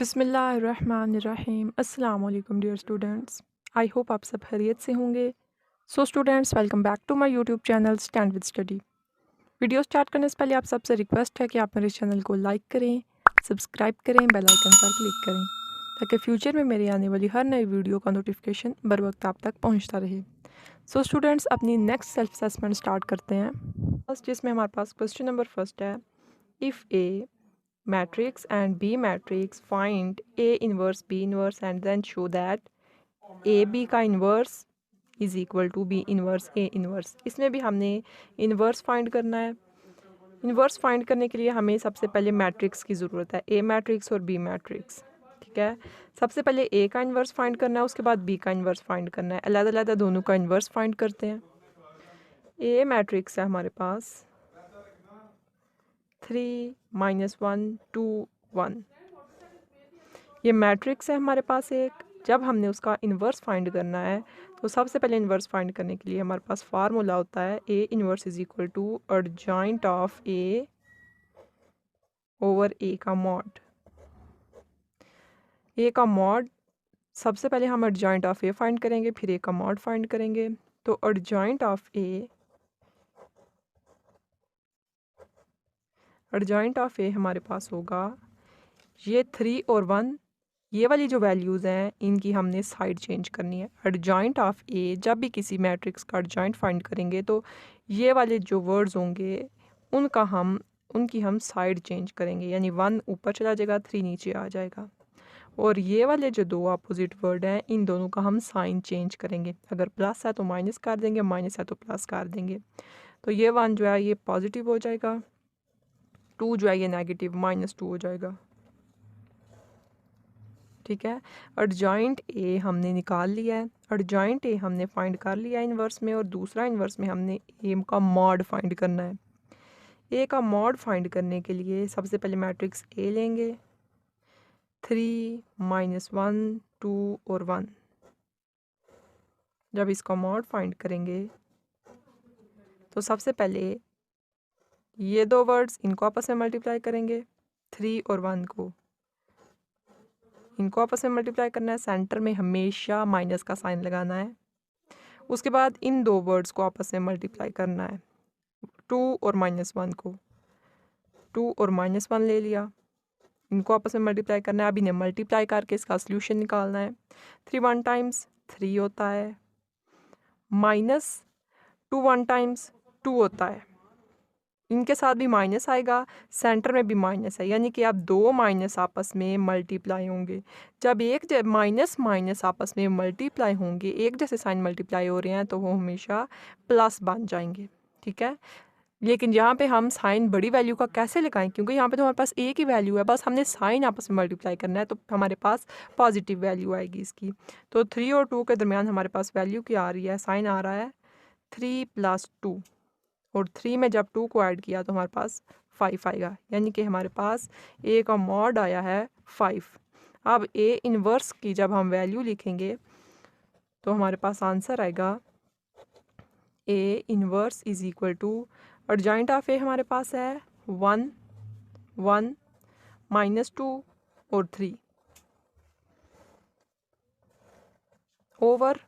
बिस्मिल्लाहिर्रहमानिर्रहीम। अस्सलाम वालेकुम डियर स्टूडेंट्स। आई होप आप सब खैरियत से होंगे। So students, welcome back to my YouTube channel stand with study. Video start करने से पहले आप सबसे रिक्वेस्ट है कि आप मेरे चैनल को लाइक करें, सब्सक्राइब करें, बेल आइकन पर क्लिक करें ताकि फ्यूचर में मेरी आने वाली हर नई वीडियो का नोटिफिकेशन बर वक्त आप तक पहुँचता रहे। सो स्टूडेंट्स, अपनी नेक्स्ट सेल्फ असेसमेंट स्टार्ट करते हैं। फर्स्ट जिसमें हमारे पास क्वेश्चन नंबर फर्स्ट है, if A matrix and B matrix, find A inverse B inverse and then show that AB का inverse is equal to B inverse A inverse। इसमें भी हमने inverse find करना है। inverse find करने के लिए हमें सबसे पहले मैट्रिक्स की ज़रूरत है, A मैट्रिक्स और B मैट्रिक्स। ठीक है, सबसे पहले A का इन्वर्स फाइंड करना है, उसके बाद B का इन्वर्स फाइंड करना है। अलग-अलग दोनों का इन्वर्स फाइंड करते हैं। A मैट्रिक्स है हमारे पास 3 -1 2 1। ये मैट्रिक्स है हमारे पास एक। जब हमने उसका इन्वर्स फाइंड करना है तो सबसे पहले इन्वर्स फाइंड करने के लिए हमारे पास फार्मूला होता है A inverse is equal to adjoint of A over A का मॉड। ए का मॉड सबसे पहले हम एडजॉइंट ऑफ ए फाइंड करेंगे, फिर ए का मॉड फाइंड करेंगे। तो एडजॉइंट ऑफ ए हमारे पास होगा ये 3 और 1। ये वाली जो वैल्यूज़ हैं इनकी हमने साइड चेंज करनी है। एडजॉइंट ऑफ ए, जब भी किसी मैट्रिक्स का एडजॉइंट फाइंड करेंगे तो ये वाले जो वर्ड्स होंगे उनकी हम साइड चेंज करेंगे, यानी 1 ऊपर चला जाएगा, 3 नीचे आ जाएगा। और ये वाले जो दो अपोजिट वर्ड हैं इन दोनों का हम साइन चेंज करेंगे। अगर प्लस है तो माइनस कर देंगे, माइनस है तो प्लस कर देंगे। तो ये 1 जो है ये पॉजिटिव हो जाएगा, 2 जो है ये नेगेटिव -2 हो जाएगा। ठीक है, एडजॉइंट ए हमने निकाल लिया है, एडजॉइंट ए हमने फाइंड कर लिया है इन्वर्स में, और दूसरा इन्वर्स में हमने ए का मॉड फाइंड करना है। ए का मॉड फाइंड करने के लिए सबसे पहले मैट्रिक्स ए लेंगे, 3 -1 2 और 1। जब इसका मॉड फाइंड करेंगे तो सबसे पहले ये दो वर्ड्स इनको आपस में मल्टीप्लाई करेंगे, 3 और 1 को इनको आपस में मल्टीप्लाई करना है। सेंटर में हमेशा माइनस का साइन लगाना है। उसके बाद इन दो वर्ड्स को आपस में मल्टीप्लाई करना है, 2 और -1 को। 2 और -1 ले लिया, इनको आपस में मल्टीप्लाई करना है। अब इन्हें मल्टीप्लाई करके इसका सोल्यूशन निकालना है। 3 1 टाइम्स 3 होता है, -2 1 टाइम्स 2 होता है। इनके साथ भी माइनस आएगा, सेंटर में भी माइनस है, यानी कि अब दो माइनस आपस में मल्टीप्लाई होंगे। जब एक माइनस माइनस आपस में मल्टीप्लाई होंगे, एक जैसे साइन मल्टीप्लाई हो रहे हैं, तो वो हमेशा प्लस बन जाएंगे। ठीक है, लेकिन यहाँ पे हम साइन बड़ी वैल्यू का कैसे लगाएं, क्योंकि यहाँ पे तो हमारे पास एक ही वैल्यू है, बस हमने साइन आपस में मल्टीप्लाई करना है, तो हमारे पास पॉजिटिव वैल्यू आएगी इसकी। तो 3 और 2 के दरमियान हमारे पास वैल्यू क्या आ रही है, साइन आ रहा है 3 + 2, और 3 में जब 2 को ऐड किया तो हमारे पास 5 आएगा, यानी कि हमारे पास ए का मॉड आया है 5। अब ए इन्वर्स की जब हम वैल्यू लिखेंगे तो हमारे पास आंसर आएगा A inverse is equal to, adjoint of A हमारे पास है 1 1 -2 और 3 ओवर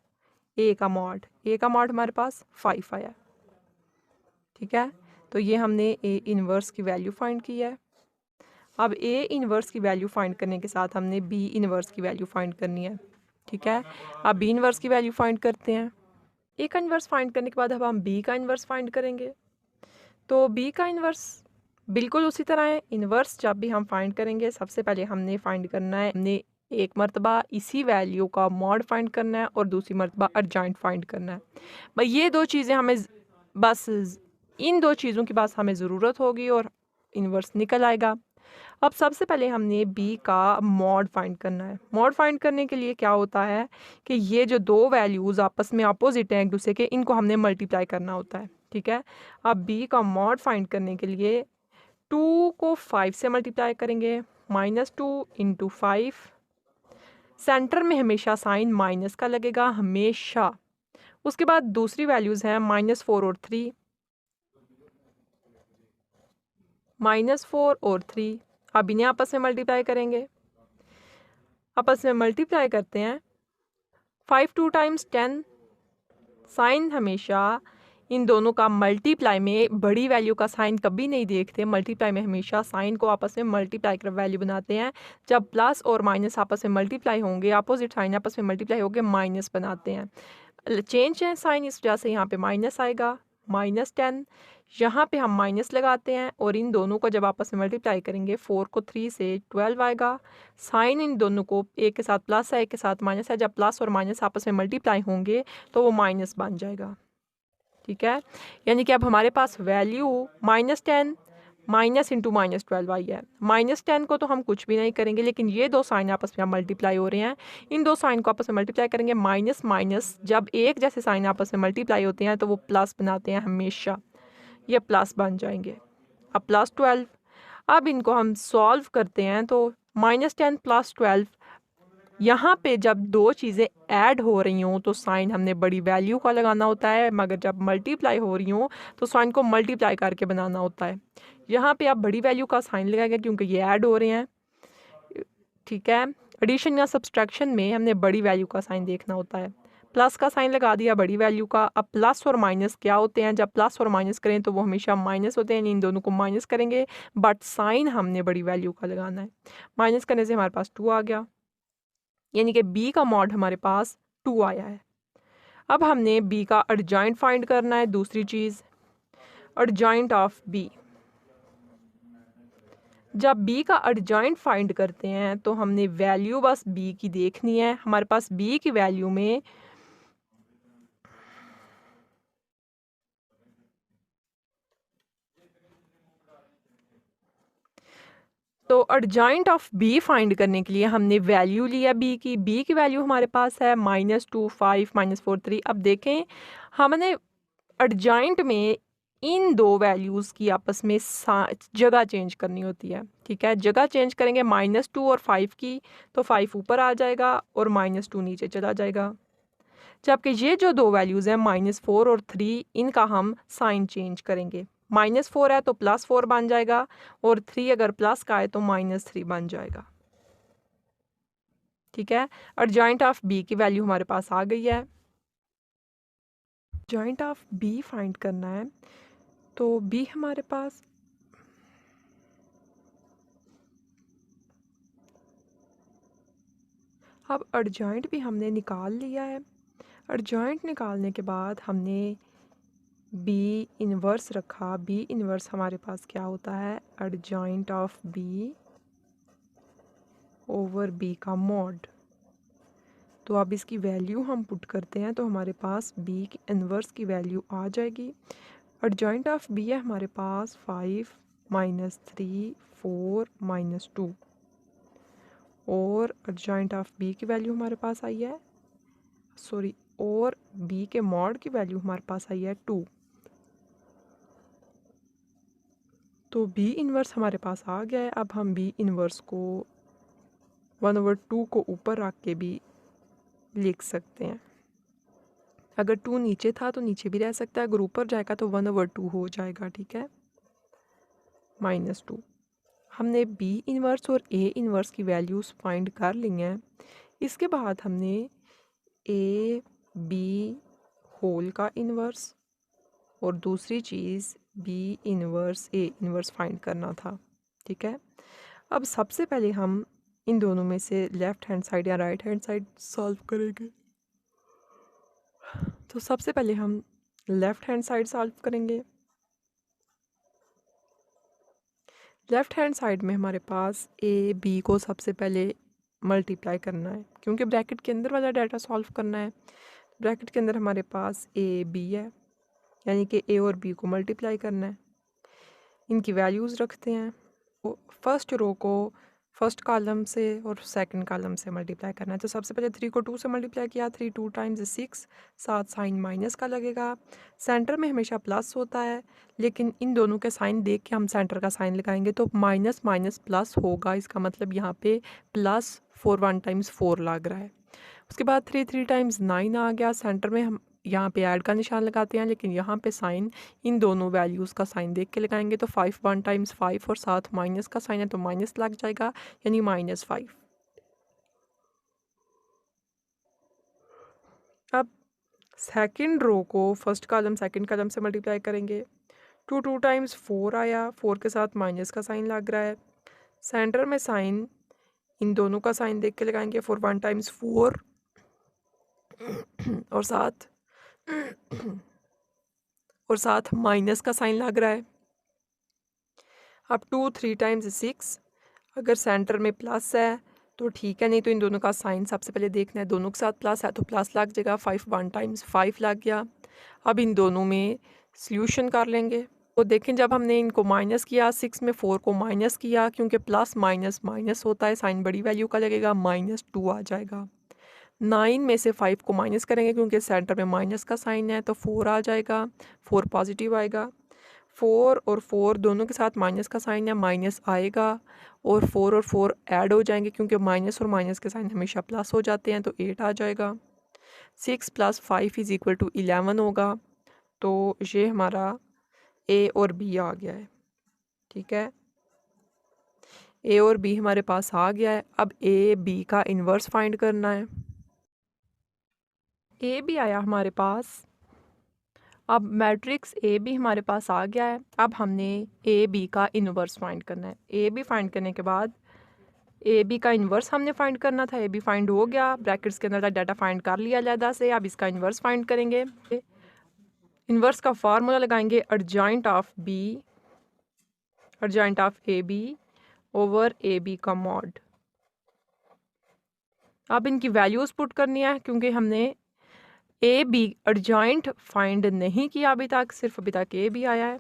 ए का मॉड हमारे पास 5 आया। ठीक है, तो ये हमने ए इन्वर्स की वैल्यू फाइंड की है। अब ए इन्वर्स की वैल्यू फाइंड करने के साथ हमने बी इन्वर्स की वैल्यू फाइंड करनी है। ठीक है, अब बी इन्वर्स की वैल्यू फाइंड करते हैं। ए का इन्वर्स फाइंड करने के बाद अब हम बी का इन्वर्स फाइंड करेंगे। तो बी का इन्वर्स बिल्कुल उसी तरह है। इन्वर्स जब भी हम फाइंड करेंगे सबसे पहले हमने फाइंड करना है, हमने एक मरतबा इसी वैल्यू का मॉड फाइंड करना है और दूसरी मरतबा एडजॉइंट फाइंड करना है। भाई ये दो चीज़ें हमें बस, इन दो चीज़ों की बस हमें ज़रूरत होगी और इन्वर्स निकल आएगा। अब सबसे पहले हमने बी का मॉड फाइंड करना है। मॉड फाइंड करने के लिए क्या होता है कि ये जो दो वैल्यूज़ आपस में अपोजिट हैं एक दूसरे के, इनको हमने मल्टीप्लाई करना होता है। ठीक है, अब बी का मॉड फाइंड करने के लिए 2 को 5 से मल्टीप्लाई करेंगे, -2 × 5। सेंटर में हमेशा साइन माइनस का लगेगा हमेशा। उसके बाद दूसरी वैल्यूज़ हैं -4 और 3, -4 और 3। अब इन्हें आपस में मल्टीप्लाई करेंगे, आपस में मल्टीप्लाई करते हैं। 5 2 टाइम्स 10। साइन हमेशा इन दोनों का मल्टीप्लाई में बड़ी वैल्यू का साइन कभी नहीं देखते। मल्टीप्लाई में हमेशा साइन को आपस में मल्टीप्लाई कर वैल्यू बनाते हैं। जब प्लस और माइनस आपस में मल्टीप्लाई होंगे, अपोजिट साइन आपस में मल्टीप्लाई होंगे, माइनस बनाते हैं। चेंज है साइन, इस वजह से यहाँ पे माइनस आएगा, -10। यहाँ पे हम माइनस लगाते हैं और इन दोनों को जब आपस में मल्टीप्लाई करेंगे, 4 को 3 से 12 आएगा। साइन इन दोनों को एक के साथ प्लस है, एक के साथ माइनस है। जब प्लस और माइनस आपस में मल्टीप्लाई होंगे तो वो माइनस बन जाएगा। ठीक है, यानी कि अब हमारे पास वैल्यू -10 माइनस इंटू -12 आई है। -10 को तो हम कुछ भी नहीं करेंगे, लेकिन ये दो साइन आपस में मल्टीप्लाई हो रहे हैं। इन दो साइन को आपस में मल्टीप्लाई करेंगे। माइनस माइनस जब एक जैसे साइन आपस में मल्टीप्लाई होते हैं तो वो प्लस बनाते हैं हमेशा, ये प्लस बन जाएंगे। अब +12, अब इनको हम सॉल्व करते हैं तो -10 + 12, यहाँ पे जब दो चीज़ें ऐड हो रही हों तो साइन हमने बड़ी वैल्यू का लगाना होता है, मगर जब मल्टीप्लाई हो रही हों तो साइन को मल्टीप्लाई करके बनाना होता है। यहाँ पे आप बड़ी वैल्यू का साइन लगाएंगे क्योंकि ये ऐड हो रहे हैं। ठीक है, एडिशन या सब्सट्रैक्शन में हमने बड़ी वैल्यू का साइन देखना होता है। प्लस का साइन लगा दिया बड़ी वैल्यू का। अब प्लस और माइनस क्या होते हैं? जब प्लस और माइनस करें तो वो हमेशा माइनस होते हैं, इन दोनों को माइनस करेंगे, बट साइन हमने बड़ी वैल्यू का लगाना है। माइनस करने से हमारे पास 2 आ गया, यानी कि बी का मॉड हमारे पास 2 आया है। अब हमने बी का एडजॉइंट फाइंड करना है। दूसरी चीज़, एडजॉइंट ऑफ बी। जब बी का एडजॉइंट फाइंड करते हैं तो हमने वैल्यू बस बी की देखनी है। हमारे पास बी की वैल्यू में तो एडजॉइंट ऑफ बी फाइंड करने के लिए हमने वैल्यू लिया बी की। बी की वैल्यू हमारे पास है -2 5 -4 3। अब देखें, हमने एडजॉइंट में इन दो वैल्यूज़ की आपस में जगह चेंज करनी होती है। ठीक है, जगह चेंज करेंगे -2 और 5 की, तो 5 ऊपर आ जाएगा और -2 नीचे चला जाएगा। जबकि ये जो दो वैल्यूज़ हैं -4 और 3, इनका हम साइन चेंज करेंगे। -4 है तो +4 बन जाएगा, और 3 अगर प्लस का है तो -3 बन जाएगा। ठीक है, और जॉइंट ऑफ बी की वैल्यू हमारे पास आ गई है। जॉइंट ऑफ बी फाइंड करना है, तो बी हमारे पास अब एडजॉइंट भी हमने निकाल लिया है। एडजॉइंट निकालने के बाद हमने बी इन्वर्स रखा। बी इन्वर्स हमारे पास क्या होता है? Adjoint of B over B का मॉड। तो अब इसकी वैल्यू हम पुट करते हैं तो हमारे पास बी की इन्वर्स की वैल्यू आ जाएगी। एडजॉइंट ऑफ बी है हमारे पास 5 -3 4 -2, और एडजॉइंट ऑफ बी की वैल्यू हमारे पास आई है, सॉरी, और बी के मॉड की वैल्यू हमारे पास आई है 2। तो बी इन्वर्स हमारे पास आ गया है। अब हम बी इन्वर्स को 1/2 को ऊपर रख के भी लिख सकते हैं। अगर 2 नीचे था तो नीचे भी रह सकता है, अगर ऊपर जाएगा तो 1/2 हो जाएगा। ठीक है, -2। हमने बी इन्वर्स और ए इन्वर्स की वैल्यूज़ फाइंड कर ली हैं। इसके बाद हमने ए बी होल का इन्वर्स और दूसरी चीज़ B inverse A inverse find करना था। ठीक है, अब सबसे पहले हम इन दोनों में से लेफ़्ट हैंड साइड या राइट हैंड साइड सॉल्व करेंगे। तो सबसे पहले हम लेफ़्ट हैंड साइड सॉल्व करेंगे। लेफ़्ट हैंड साइड में हमारे पास ए बी को सबसे पहले मल्टीप्लाई करना है, क्योंकि ब्रैकेट के अंदर वाला डाटा सॉल्व करना है। ब्रैकेट के अंदर हमारे पास ए बी है, यानी कि ए और बी को मल्टीप्लाई करना है। इनकी वैल्यूज़ रखते हैं। तो फर्स्ट रो को फर्स्ट कॉलम से और सेकंड कॉलम से मल्टीप्लाई करना है। तो सबसे पहले 3 को 2 से मल्टीप्लाई किया, 3 2 टाइम्स 6, साथ साइन माइनस का लगेगा। सेंटर में हमेशा प्लस होता है, लेकिन इन दोनों के साइन देख के हम सेंटर का साइन लगाएंगे तो माइनस माइनस प्लस होगा। इसका मतलब यहाँ पे +4 1 टाइम्स 4 लग रहा है। उसके बाद 3 3 टाइम्स 9 आ गया। सेंटर में हम यहाँ पे ऐड का निशान लगाते हैं, लेकिन यहाँ पे साइन इन दोनों वैल्यूज़ का साइन देख के लगाएंगे। तो 5 1 टाइम्स 5 और साथ माइनस का साइन है तो माइनस लग जाएगा, यानी -5। सेकंड रो को फर्स्ट कॉलम सेकंड कॉलम से मल्टीप्लाई करेंगे। 2 टाइम्स 4 आया, 4 के साथ माइनस का साइन लग रहा है। सेंटर में साइन इन दोनों का साइन देख के लगाएंगे। 1 टाइम्स 4 और साथ माइनस का साइन लग रहा है। अब 3 टाइम्स 6, अगर सेंटर में प्लस है तो ठीक है, नहीं तो इन दोनों का साइन सबसे पहले देखना है। दोनों के साथ प्लस है तो प्लस लग जाएगा। 1 टाइम्स 5 लग गया। अब इन दोनों में सॉल्यूशन कर लेंगे। तो देखें जब हमने इनको माइनस किया 6 में 4 को माइनस किया, क्योंकि प्लस माइनस माइनस होता है, साइन बड़ी वैल्यू का लगेगा, -2 आ जाएगा। 9 में से 5 को माइनस करेंगे क्योंकि सेंटर में माइनस का साइन है, तो 4 आ जाएगा। 4 पॉजिटिव आएगा। 4 और 4 दोनों के साथ माइनस का साइन है, माइनस आएगा और 4 ऐड हो जाएंगे क्योंकि माइनस और माइनस के साइन हमेशा प्लस हो जाते हैं, तो 8 आ जाएगा। 6 + 5 = 11 होगा। तो ये हमारा ए और बी आ गया है। ठीक है, ए और बी हमारे पास आ गया है। अब ए बी का इन्वर्स फाइंड करना है। ए बी आया हमारे पास। अब मैट्रिक्स ए बी हमारे पास आ गया है। अब हमने ए बी का इन्वर्स फाइंड करना है। ए बी फाइंड करने के बाद ए बी का इन्वर्स हमने फाइंड करना था। ए बी फाइंड हो गया, ब्रैकेट्स के अंदर डाटा फाइंड कर लिया अलहदा से। अब इसका इन्वर्स फाइंड करेंगे। इन्वर्स का फार्मूला लगाएंगे, adjoint of A B over A B का मॉड। अब इनकी वैल्यूज़ पुट करनी है क्योंकि हमने ए बी अर्जेंट फाइंड नहीं किया अभी तक, सिर्फ अभी तक ए बी आया है।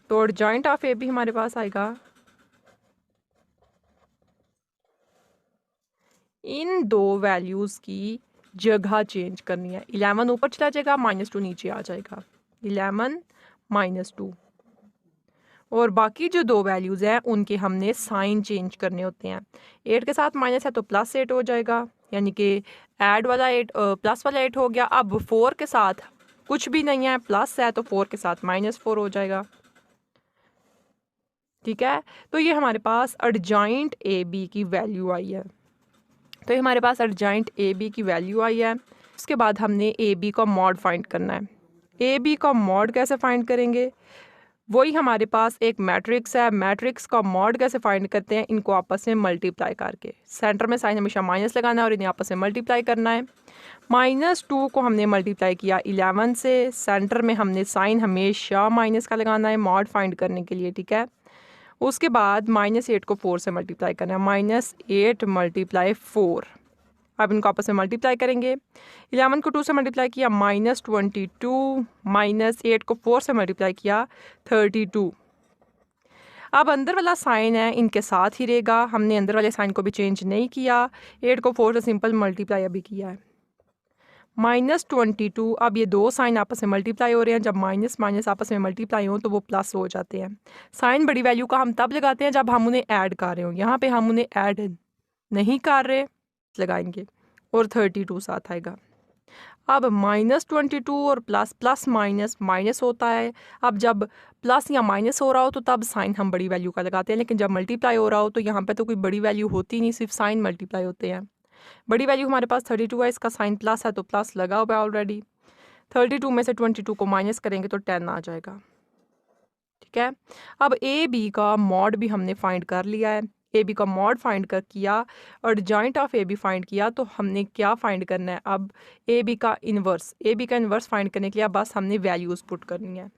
तो अर्जेंट ऑफ ए बी हमारे पास आएगा, इन दो वैल्यूज़ की जगह चेंज करनी है। 11 ऊपर चला जाएगा, -2 नीचे आ जाएगा। 11 -2 और बाकी जो दो वैल्यूज़ हैं उनके हमने साइन चेंज करने होते हैं। 8 के साथ माइनस है तो +8 हो जाएगा, यानी कि ऐड वाला 8 प्लस वाला 8 हो गया। अब 4 के साथ कुछ भी नहीं है, प्लस है, तो 4 के साथ -4 हो जाएगा। ठीक है, तो ये हमारे पास अर्जेंट ए बी की वैल्यू आई है। तो ये हमारे पास अर्जेंट ए बी की वैल्यू आई है। उसके बाद हमने ए बी का मॉड फाइंड करना है। ए बी का मॉड कैसे फाइंड करेंगे? वही हमारे पास एक मैट्रिक्स है, मैट्रिक्स का मॉड कैसे फाइंड करते हैं? इनको आपस में मल्टीप्लाई करके। सेंटर में साइन हमेशा माइनस लगाना है और इन्हें आपस में मल्टीप्लाई करना है। -2 को हमने मल्टीप्लाई किया 11 से, सेंटर में हमने साइन हमेशा माइनस का लगाना है मॉड फाइंड करने के लिए। ठीक है, उसके बाद -8 को 4 से मल्टीप्लाई करना है, -8 × 4। अब इनको आपस में मल्टीप्लाई करेंगे। 11 को 2 से मल्टीप्लाई किया -22, -8 को 4 से मल्टीप्लाई किया 32। अब अंदर वाला साइन है इनके साथ ही रहेगा, हमने अंदर वाले साइन को भी चेंज नहीं किया। 8 को 4 से सिंपल मल्टीप्लाई अभी किया है। -22, अब ये दो साइन आपस में मल्टीप्लाई हो रहे हैं। जब माइनस माइनस आपस में मल्टीप्लाई हो तो वो प्लस हो जाते हैं। साइन बड़ी वैल्यू का हम तब लगाते हैं जब हम उन्हें ऐड कर रहे हो। यहाँ पे हम उन्हें ऐड नहीं कर रहे, लगाएंगे और 32 साथ आएगा। अब -22 और प्लस प्लस माइनस माइनस होता है। अब जब प्लस या माइनस हो रहा हो तो तब साइन हम बड़ी वैल्यू का लगाते हैं, लेकिन जब मल्टीप्लाई हो रहा हो तो यहाँ पे तो कोई बड़ी वैल्यू होती नहीं, सिर्फ साइन मल्टीप्लाई होते हैं। बड़ी वैल्यू हमारे पास 32 है, इसका साइन प्लस है तो प्लस लगा हुआ है ऑलरेडी। 32 में से 22 को माइनस करेंगे तो 10 आ जाएगा। ठीक है, अब ए बी का मॉड भी हमने फाइंड कर लिया है। ए बी का मॉड फाइंड कर किया और adjoint of A B find किया, तो हमने क्या फाइंड करना है? अब ए बी का इन्वर्स फाइंड करने के लिए बस हमने वैल्यूज़ पुट करनी है।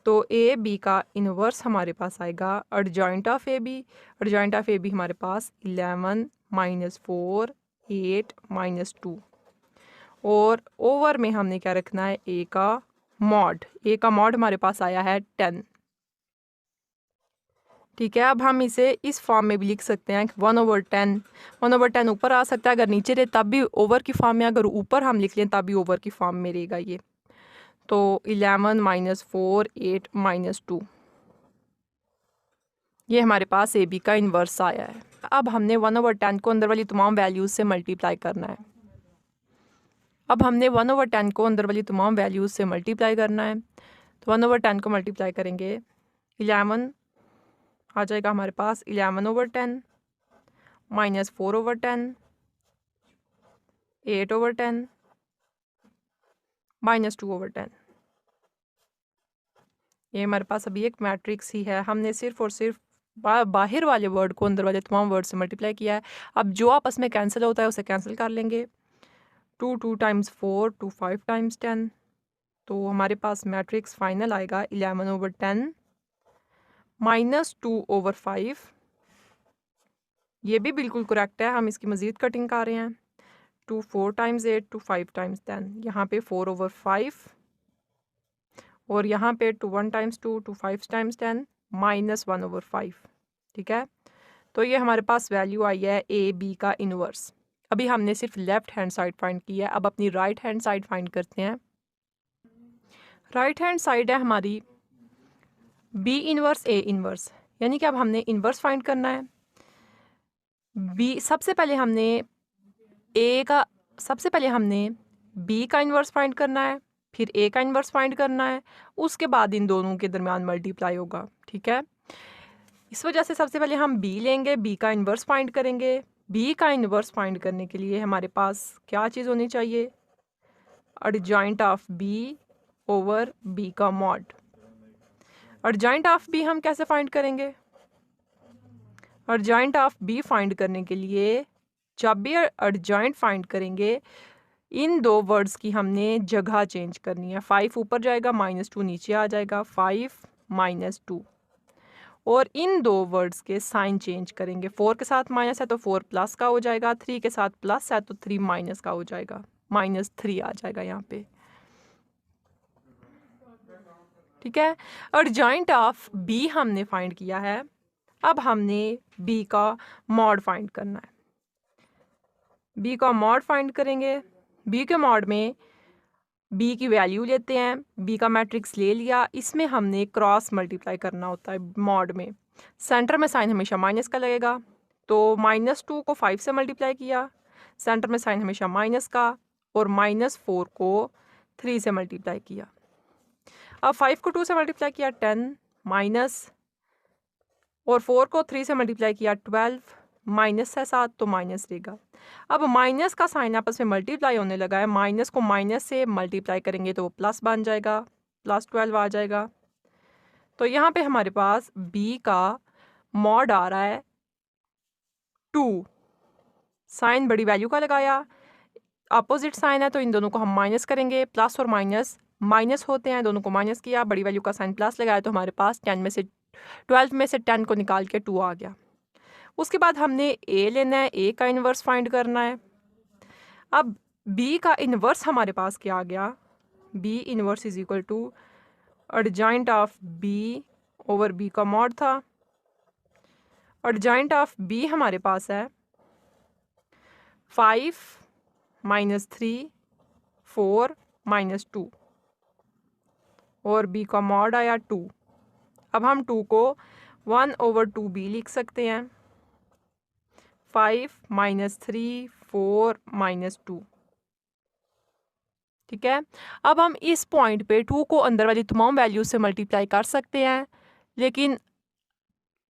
तो ए बी का इन्वर्स हमारे पास आएगा adjoint of A B. Adjoint of A B हमारे पास 11 -4 8 -2 और ओवर में हमने क्या रखना है? ए का मॉड। ए का मॉड हमारे पास आया है 10। ठीक है, अब हम इसे इस फॉर्म में भी लिख सकते हैं 1/10। 1/10 ऊपर आ सकता है, अगर नीचे रहे तब भी ओवर की फॉर्म में, अगर ऊपर हम लिख लें तब भी ओवर की फॉर्म में रहेगा ये। तो 11 -4 8 -2 ये हमारे पास ए बी का इन्वर्स आया है। अब हमने 1/10 को अंदर वाली तमाम वैल्यूज़ से मल्टीप्लाई करना है। अब हमने 1/10 को अंदर वाली तमाम वैल्यूज़ से मल्टीप्लाई करना है। तो 1/10 को मल्टीप्लाई करेंगे, 11 आ जाएगा हमारे पास 11/10 -4/10 8/10 -2/10। ये हमारे पास अभी एक मैट्रिक्स ही है, हमने सिर्फ और सिर्फ बाहर वाले वर्ड को अंदर वाले तमाम वर्ड से मल्टीप्लाई किया है। अब जो आपस में कैंसिल होता है उसे कैंसिल कर लेंगे। 2 टाइम्स 4 2 5 टाइम्स 10, तो हमारे पास मैट्रिक्स फाइनल आएगा 11/10 -2/5। ये भी बिल्कुल करेक्ट है, हम इसकी मज़ीद कटिंग कर रहे हैं। 2 4 टाइम्स 8 2 5 टाइम्स 10, यहाँ पे 4/5 और यहाँ पे 2 1 टाइम्स 2 2 5 टाइम्स 10 -1/5। ठीक है, तो ये हमारे पास वैल्यू आई है ए बी का इनवर्स। अभी हमने सिर्फ लेफ्ट हैंड साइड फाइंड की है, अब अपनी राइट हैंड साइड फाइंड करते हैं। राइट हैंड साइड है हमारी बी इनवर्स ए इनवर्स, यानी कि अब हमने इनवर्स फाइंड करना है। बी सबसे पहले हमने बी का इनवर्स फाइंड करना है, फिर ए का इनवर्स फाइंड करना है, उसके बाद इन दोनों के दरमियान मल्टीप्लाई होगा। ठीक है, इस वजह से सबसे पहले हम बी लेंगे, बी का इनवर्स फाइंड करेंगे। बी का इनवर्स फाइंड करने के लिए हमारे पास क्या चीज़ होनी चाहिए? Adjoint of B over B का मॉड। एडजॉइंट ऑफ बी हम कैसे फाइंड करेंगे? एडजॉइंट ऑफ बी फाइंड करने के लिए जब भी एडजॉइंट फाइंड करेंगे, इन दो वर्ड्स की हमने जगह चेंज करनी है। 5 ऊपर जाएगा, -2 नीचे आ जाएगा, 5 -2। और इन दो वर्ड्स के साइन चेंज करेंगे। 4 के साथ माइनस है तो 4 प्लस का हो जाएगा, 3 के साथ प्लस है तो 3 माइनस का हो जाएगा, -3 आ जाएगा यहाँ पे। ठीक है, एडजॉइंट ऑफ बी हमने फाइंड किया है, अब हमने बी का मॉड फाइंड करना है। बी का मॉड फाइंड करेंगे। बी के मॉड में बी की वैल्यू लेते हैं, बी का मैट्रिक्स ले लिया, इसमें हमने क्रॉस मल्टीप्लाई करना होता है। मॉड में सेंटर में साइन हमेशा माइनस का लगेगा, तो -2 को 5 से मल्टीप्लाई किया, सेंटर में साइन हमेशा माइनस का, और -4 को 3 से मल्टीप्लाई किया। अब 5 को 2 से मल्टीप्लाई किया 10 माइनस, और 4 को 3 से मल्टीप्लाई किया 12, माइनस है 7 तो माइनस रहेगा। अब माइनस का साइन आपस में मल्टीप्लाई होने लगा है, माइनस को माइनस से मल्टीप्लाई करेंगे तो वो प्लस बन जाएगा, +12 आ जाएगा। तो यहाँ पे हमारे पास बी का मॉड आ रहा है 2, साइन बड़ी वैल्यू का लगाया, अपोजिट साइन है तो इन दोनों को हम माइनस करेंगे, प्लस और माइनस माइनस होते हैं, दोनों को माइनस किया, बड़ी वैल्यू का साइन प्लस लगाया तो हमारे पास 12 में से 10 को निकाल के 2 आ गया। उसके बाद हमने ए लेना है, ए का इन्वर्स फाइंड करना है। अब बी का इन्वर्स हमारे पास क्या आ गया? B inverse is equal to adjoint of B over B का मॉड था। एडजॉइंट ऑफ बी हमारे पास है 5 -3 4 -2 और बी का मॉड आया 2। अब हम 2 को 1/2b लिख सकते हैं, 5 -3 4 -2। ठीक है, अब हम इस पॉइंट पे 2 को अंदर वाली तमाम वैल्यू से मल्टीप्लाई कर सकते हैं, लेकिन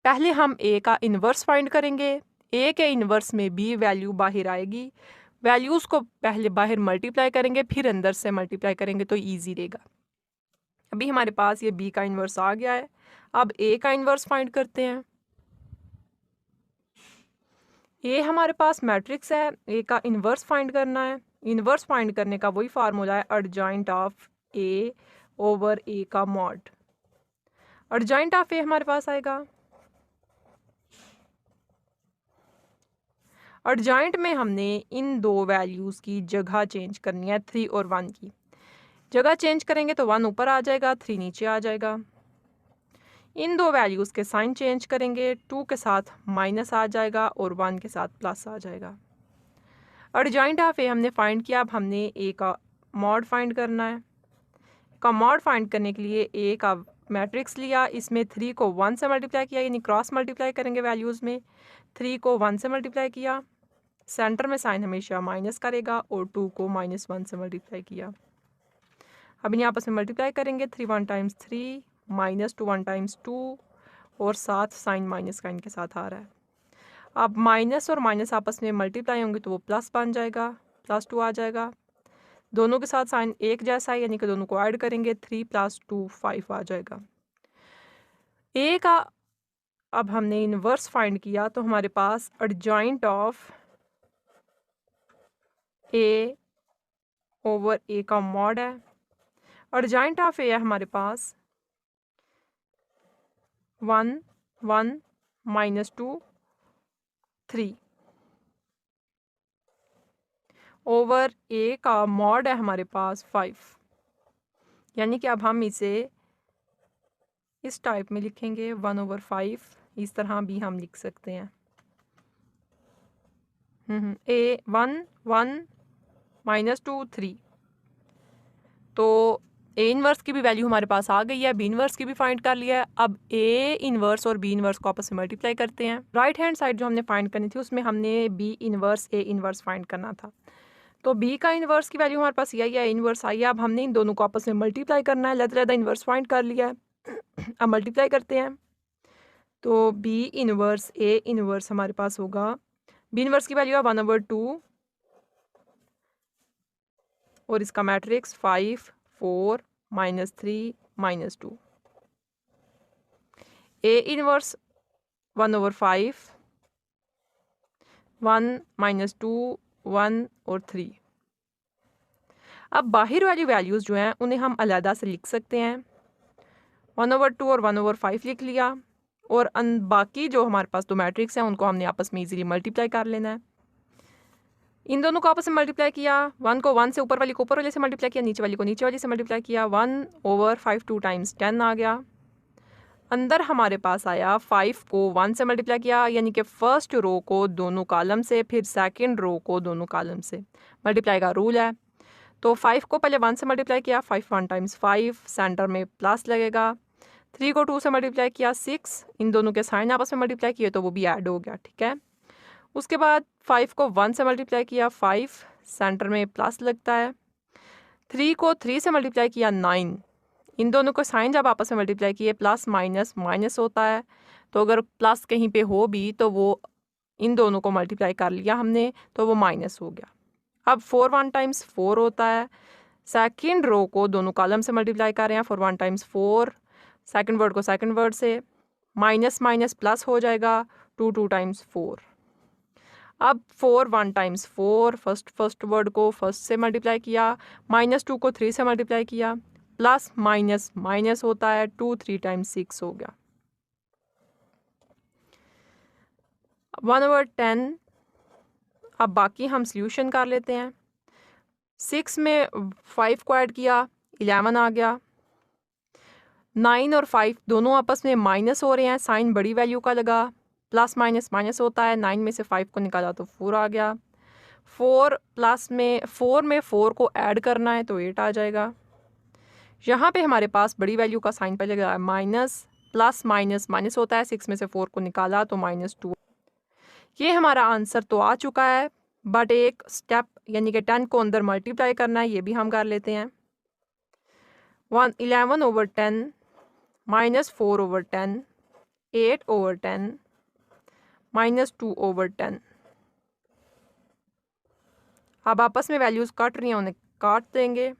पहले हम ए का इन्वर्स फाइंड करेंगे। ए के इन्वर्स में बी वैल्यू बाहर आएगी, वैल्यूज़ को पहले बाहर मल्टीप्लाई करेंगे फिर अंदर से मल्टीप्लाई करेंगे तो ईजी रहेगा। अभी हमारे पास ये बी का इन्वर्स आ गया है, अब ए का इन्वर्स फाइंड करते हैं। ए हमारे पास मैट्रिक्स है, ए का इन्वर्स फाइंड करना है। इन्वर्स फाइंड करने का वही फार्मूला है adjoint of A over A का मॉड। एडजॉइंट ऑफ ए हमारे पास आएगा, एडजॉइंट में हमने इन दो वैल्यूज़ की जगह चेंज करनी है, 3 और 1 की जगह चेंज करेंगे तो 1 ऊपर आ जाएगा, 3 नीचे आ जाएगा। इन दो वैल्यूज़ के साइन चेंज करेंगे, 2 के साथ माइनस आ जाएगा और 1 के साथ प्लस आ जाएगा। एडजॉइंट ऑफ ए हमने फाइंड किया, अब हमने ए का मॉड फाइंड करना है। का मॉड फाइंड करने के लिए ए का मैट्रिक्स लिया, इसमें 3 को 1 से मल्टीप्लाई किया, यानी क्रॉस मल्टीप्लाई करेंगे वैल्यूज़ में। 3 को 1 से मल्टीप्लाई किया, सेंटर में साइन हमेशा माइनस करेगा, और 2 को -1 से मल्टीप्लाई किया। अब इन्हें आपस में मल्टीप्लाई करेंगे, 3 1 टाइम्स 3 -2 1 टाइम्स 2 और साथ साइन माइनस का इनके साथ आ रहा है। अब माइनस और माइनस आपस में मल्टीप्लाई होंगे तो वो प्लस बन जाएगा, +2 आ जाएगा। दोनों के साथ साइन एक जैसा है, यानी कि दोनों को ऐड करेंगे 3 + 2 5 आ जाएगा। ए का अब हमने इनवर्स फाइंड किया तो हमारे पास adjoint of A over A का मॉड है। एडजॉइंट ऑफ ए है हमारे पास 1 1 -2 3 ओवर ए का मॉड है हमारे पास 5, यानी कि अब हम इसे इस टाइप में लिखेंगे 1/5। इस तरह भी हम लिख सकते हैं। ए 1 1 -2 3। तो ए इनवर्स की भी वैल्यू हमारे पास आ गई है, बी इनवर्स की भी फाइंड कर लिया है। अब ए इनवर्स और बी इनवर्स को आपस में मल्टीप्लाई करते हैं। राइट हैंड साइड जो हमने फाइंड करनी थी उसमें हमने B inverse A inverse find करना था। तो बी का इनवर्स की वैल्यू हमारे पास यही है, इनवर्स आई है। अब हमने इन दोनों को आपस में मल्टीप्लाई करना है। लहदा इनवर्स फाइंड कर लिया है। अब मल्टीप्लाई करते हैं तो बी इनवर्स ए इनवर्स हमारे पास होगा, बी इनवर्स की वैल्यू है 1/2 और इसका मैट्रिक्स 5 4 -3 -2। ए इनवर्स 1/5 1 -2 1 और 3। अब बाहर वाली वैल्यूज़ जो हैं उन्हें हम अलहदा से लिख सकते हैं। 1/2 और 1/5 लिख लिया और बाकी जो हमारे पास दो मैट्रिक्स हैं उनको हमने आपस में इजीली मल्टीप्लाई कर लेना है। इन दोनों को आपस में मल्टीप्लाई किया, 1 को 1 से ऊपर वाली को ऊपर वाले से मल्टीप्लाई किया, नीचे वाली को नीचे वाली से मल्टीप्लाई किया। 1/5 2 टाइम्स 10 आ गया। अंदर हमारे पास आया 5 को 1 से मल्टीप्लाई किया, यानी कि फर्स्ट रो को दोनों कॉलम से, फिर सेकंड रो को दोनों कॉलम से। मल्टीप्लाई का रूल है। तो 5 को पहले 1 से मल्टीप्लाई किया, 5 1 टाइम्स 5, सेंटर में प्लस लगेगा। 3 को 2 से मल्टीप्लाई किया 6, इन दोनों के साइन आपस में मल्टीप्लाई किए तो वो भी ऐड हो गया, ठीक है। उसके बाद 5 को 1 से मल्टीप्लाई किया 5, सेंटर में प्लस लगता है। 3 को 3 से मल्टीप्लाई किया 9, इन दोनों को साइन जब आपस में मल्टीप्लाई किए प्लस माइनस माइनस होता है, तो अगर प्लस कहीं पे हो भी तो वो इन दोनों को मल्टीप्लाई कर लिया हमने तो वो माइनस हो गया। अब 4 1 टाइम्स 4 होता है। सेकंड रो को दोनों कॉलम से मल्टीप्लाई कर रहे हैं, 4 1 टाइम्स 4, सेकंड वर्ड को सेकंड वर्ड से, माइनस माइनस प्लस हो जाएगा, 2 2 टाइम्स 4। अब 4 1 टाइम्स 4, फर्स्ट वर्ड को फर्स्ट से मल्टीप्लाई किया, -2 को 3 से मल्टीप्लाई किया, प्लस माइनस माइनस होता है, 2 3 टाइम्स 6 हो गया। 1/10। अब बाकी हम सॉल्यूशन कर लेते हैं। 6 में 5 को ऐड किया 11 आ गया। 9 और 5 दोनों आपस में माइनस हो रहे हैं, साइन बड़ी वैल्यू का लगा, प्लस माइनस माइनस होता है। 9 में से 5 को निकाला तो 4 आ गया। 4 में 4 को ऐड करना है तो 8 आ जाएगा। यहाँ पे हमारे पास बड़ी वैल्यू का साइन पहले लगा है, माइनस प्लस माइनस माइनस होता है। 6 में से 4 को निकाला तो -2। ये हमारा आंसर तो आ चुका है, बट एक स्टेप यानी कि 10 को अंदर मल्टीप्लाई करना है, ये भी हम कर लेते हैं। 11/10 -4/10 8/10 -2/10। अब आपस में वैल्यूज़ कट रही हैं, उन्हें काट देंगे।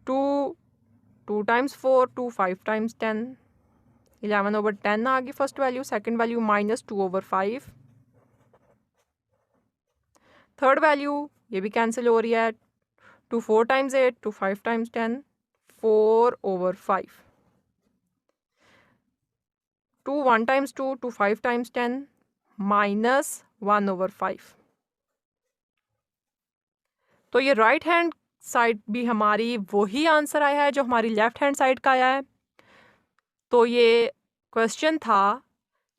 2 टाइम्स 4 2 5 टाइम्स 10, 11/10 आ गई first value. Second value -2/5। Third value ये भी कैंसिल हो रही है। 2 4 टाइम्स 8 2 5 टाइम्स 10, 4/5। 2 1 times 2 2 5 times 10, -1/5। तो ये राइट हैंड साइड भी हमारी वही आंसर आया है जो हमारी लेफ्ट हैंड साइड का आया है। तो ये क्वेश्चन था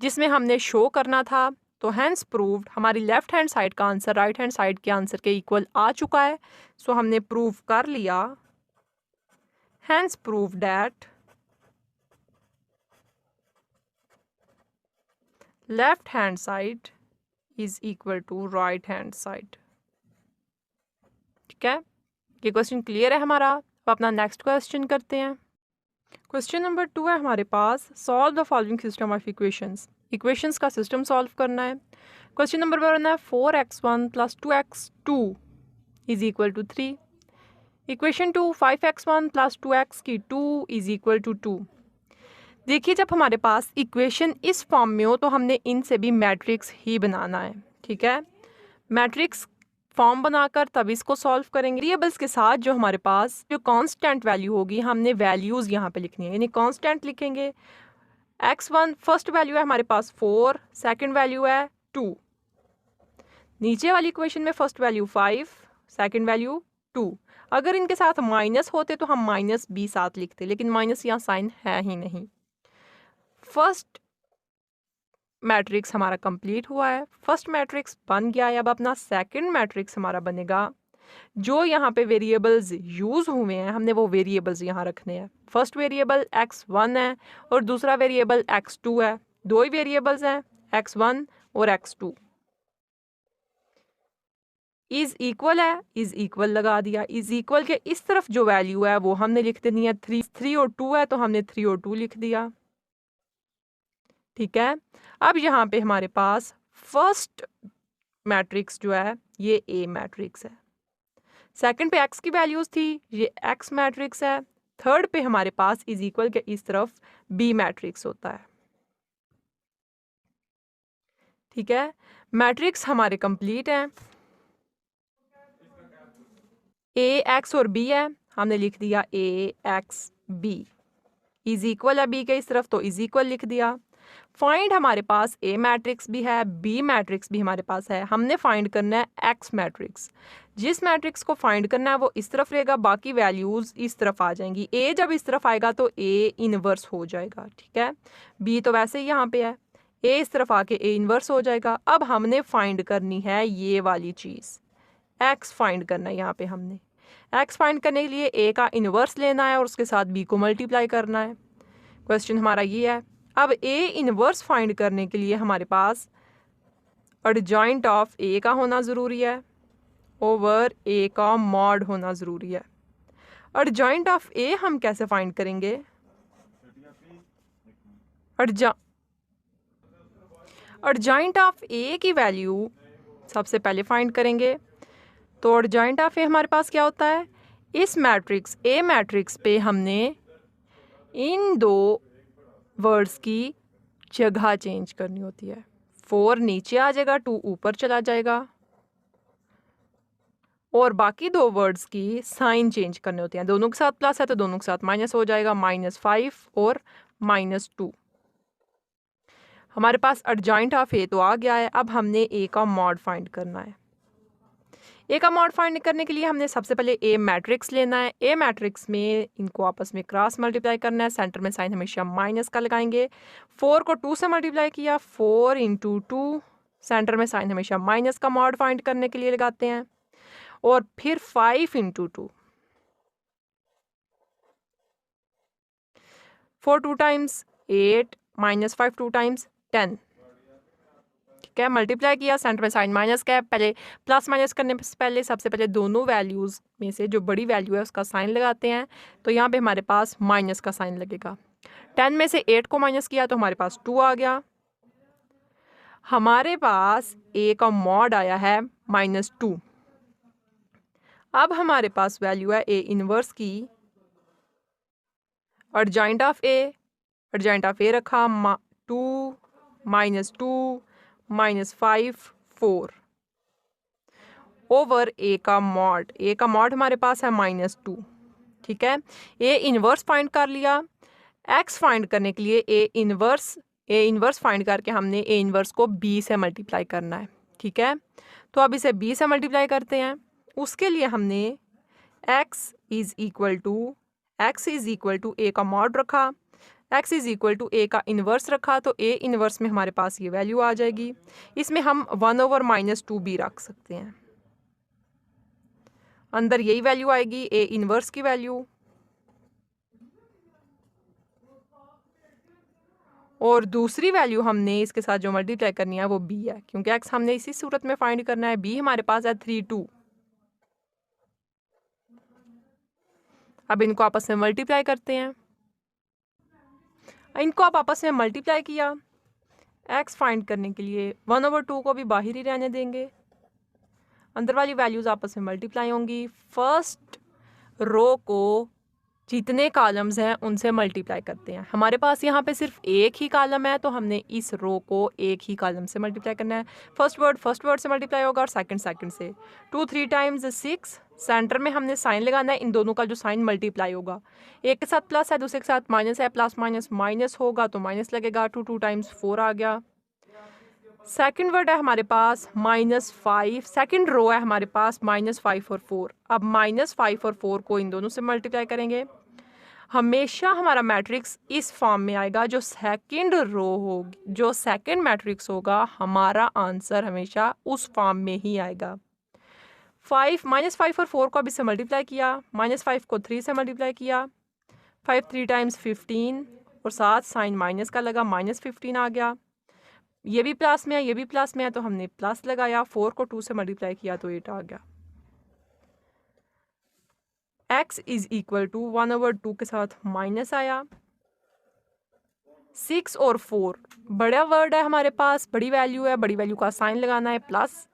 जिसमें हमने शो करना था। तो हैंस प्रूव्ड हमारी लेफ्ट हैंड साइड का आंसर राइट हैंड साइड के आंसर के इक्वल आ चुका है। सो हमने प्रूव कर लिया, hence prove that left hand side is equal to right hand side. ठीक है, ये क्वेश्चन क्लियर है हमारा। अब अपना नेक्स्ट क्वेश्चन करते हैं। क्वेश्चन नंबर 2 है हमारे पास, solve the following system of equations. Equations का सिस्टम सॉल्व करना है। क्वेश्चन नंबर 1 है 4x1 + 2x2 is equal to 3। Equation 2 5x1 plus 2x की 2 इज इक्वल टू 2। देखिए जब हमारे पास इक्वेशन इस फॉर्म में हो तो हमने इनसे भी मैट्रिक्स ही बनाना है, ठीक है। मैट्रिक्स फॉर्म बनाकर तब इसको सॉल्व करेंगे। वेरिएबल्स के साथ जो हमारे पास जो कांस्टेंट वैल्यू होगी हमने वैल्यूज़ यहाँ पे लिखनी है, यानी कांस्टेंट लिखेंगे। x1 फर्स्ट वैल्यू है हमारे पास 4, सेकंड वैल्यू है 2। नीचे वाली इक्वेशन में फर्स्ट वैल्यू 5, सेकंड वैल्यू 2। अगर इनके साथ माइनस होते तो हम माइनस भी साथ लिखते, लेकिन माइनस यहाँ साइन है ही नहीं। फर्स्ट मैट्रिक्स हमारा कंप्लीट हुआ है, फर्स्ट मैट्रिक्स बन गया है। अब अपना सेकंड मैट्रिक्स हमारा बनेगा। जो यहाँ पे वेरिएबल्स यूज़ हुए हैं हमने वो वेरिएबल्स यहाँ रखने हैं। फर्स्ट वेरिएबल x1 है और दूसरा वेरिएबल x2 है। दो ही वेरिएबल्स हैं x1 और x2। इज इक्वल है, इज इक्वल लगा दिया। इज इक्वल के इस तरफ जो वैल्यू है वो हमने लिख देनी है 3 और 2 है तो हमने 3 और 2 लिख दिया, ठीक है। अब यहाँ पे हमारे पास फर्स्ट मैट्रिक्स जो है ये ए मैट्रिक्स है, सेकंड पे x की वैल्यूज थी, ये x मैट्रिक्स है। थर्ड पे हमारे पास इज इक्वल के इस तरफ बी मैट्रिक्स होता है, ठीक है। मैट्रिक्स हमारे कंप्लीट हैं। ए एक्स और बी है, हमने लिख दिया ए एक्स बी। इज इक्वल है बी के इस तरफ तो इज इक्वल लिख दिया। फाइंड हमारे पास ए मैट्रिक्स भी है, बी मैट्रिक्स भी हमारे पास है। हमने फाइंड करना है एक्स मैट्रिक्स। जिस मैट्रिक्स को फाइंड करना है वो इस तरफ रहेगा, बाकी वैल्यूज़ इस तरफ आ जाएंगी। ए जब इस तरफ आएगा तो ए इनवर्स हो जाएगा, ठीक है। बी तो वैसे ही यहाँ पे है, ए इस तरफ आके ए इनवर्स हो जाएगा। अब हमने फाइंड करनी है ये वाली चीज़, एक्स फाइंड करना है। यहाँ पे हमने एक्स फाइंड करने के लिए ए का इनवर्स लेना है और उसके साथ बी को मल्टीप्लाई करना है। क्वेश्चन हमारा ये है। अब ए इनवर्स फाइंड करने के लिए हमारे पास एडजॉइंट ऑफ ए का होना ज़रूरी है ओवर ए का मॉड होना ज़रूरी है। एडजॉइंट ऑफ ए हम कैसे फाइंड करेंगे? एडजॉइंट ऑफ ए की वैल्यू सबसे पहले फाइंड करेंगे। तो एडजॉइंट ऑफ ए हमारे पास क्या होता है? इस मैट्रिक्स ए मैट्रिक्स पे हमने इन दो वर्ड्स की जगह चेंज करनी होती है। 4 नीचे आ जाएगा, 2 ऊपर चला जाएगा और बाकी दो वर्ड्स की साइन चेंज करने होते हैं। दोनों के साथ प्लस है तो दोनों के साथ माइनस हो जाएगा, -5 और -2। हमारे पास एडजॉइंट ऑफ ए तो आ गया है। अब हमने ए का मॉड फाइंड करना है। ए का मॉड फाइंड करने के लिए हमने सबसे पहले ए मैट्रिक्स लेना है। ए मैट्रिक्स में इनको आपस में क्रॉस मल्टीप्लाई करना है। सेंटर में साइन हमेशा माइनस का लगाएंगे। 4 को 2 से मल्टीप्लाई किया, 4 × 2, सेंटर में साइन हमेशा माइनस का मॉड फाइंड करने के लिए लगाते हैं। और फिर 5 × 2, 4 2 टाइम्स 8, -5 2 टाइम्स 10, ठीक है। मल्टीप्लाई किया, सेंटर में साइन माइनस का है। पहले प्लस माइनस करने से पहले सबसे पहले दोनों वैल्यूज़ में से जो बड़ी वैल्यू है उसका साइन लगाते हैं। तो यहाँ पे हमारे पास माइनस का साइन लगेगा। 10 में से 8 को माइनस किया तो हमारे पास 2 आ गया। हमारे पास ए का मॉड आया है -2। अब हमारे पास वैल्यू है ए इनवर्स की। Adjoint of A, adjoint of A रखा 2 -2 -5 4 ओवर ए का मॉड। ए का मॉड हमारे पास है -2, ठीक है। ए इनवर्स फाइंड कर लिया। एक्स फाइंड करने के लिए ए इनवर्स फाइंड करके हमने ए इनवर्स को बी से मल्टीप्लाई करना है, ठीक है। तो अब इसे बी से मल्टीप्लाई करते हैं। उसके लिए हमने x इज़ इक्वल टू ए का मॉड रखा, x इज़ इक्वल टू ए का इन्वर्स रखा। तो ए इन्वर्स में हमारे पास ये वैल्यू आ जाएगी। इसमें हम 1/- -2 भी रख सकते हैं। अंदर यही वैल्यू आएगी, ए इन्वर्स की वैल्यू। और दूसरी वैल्यू हमने इसके साथ जो मल्टीप्लाई करनी है वो b है, क्योंकि x हमने इसी सूरत में फाइंड करना है। b हमारे पास है 3 2। अब इनको आपस में मल्टीप्लाई करते हैं। इनको आप आपस में मल्टीप्लाई किया। x फाइंड करने के लिए 1/2 को भी बाहर ही रहने देंगे। अंदर वाली वैल्यूज़ आपस में मल्टीप्लाई होंगी। फर्स्ट रो को जितने कॉलम्स हैं उनसे मल्टीप्लाई करते हैं। हमारे पास यहाँ पे सिर्फ एक ही कॉलम है, तो हमने इस रो को एक ही कॉलम से मल्टीप्लाई करना है। फर्स्ट वर्ड से मल्टीप्लाई होगा और सेकंड से। 2 3 टाइम्स 6, सेंटर में हमने साइन लगाना है, इन दोनों का जो साइन मल्टीप्लाई होगा, एक के साथ प्लस है, दूसरे के साथ माइनस है, प्लस माइनस माइनस होगा तो माइनस लगेगा। 2 टाइम्स 4 आ गया। सेकंड वर्ड है हमारे पास -5, सेकंड रो है हमारे पास -5 और 4। अब -5 और 4 को इन दोनों से मल्टीप्लाई करेंगे। हमेशा हमारा मैट्रिक्स इस फॉर्म में आएगा, जो सेकंड रो होगी, जो सेकंड मैट्रिक्स होगा, हमारा आंसर हमेशा उस फॉर्म में ही आएगा। -5 और 4 को अभी से मल्टीप्लाई किया, -5 को 3 से मल्टीप्लाई किया, 5 3 टाइम्स 15 और साथ साइन माइनस का लगा, -15 आ गया। ये भी प्लस में है, ये भी प्लस में है, तो हमने प्लस लगाया। 4 को 2 से मल्टीप्लाई किया तो 8 आ गया। x इज इक्वल टू 1/2 के साथ माइनस आया। 6 और 4 बड़ा वर्ड है हमारे पास, बड़ी वैल्यू है, बड़ी वैल्यू का साइन लगाना है प्लस,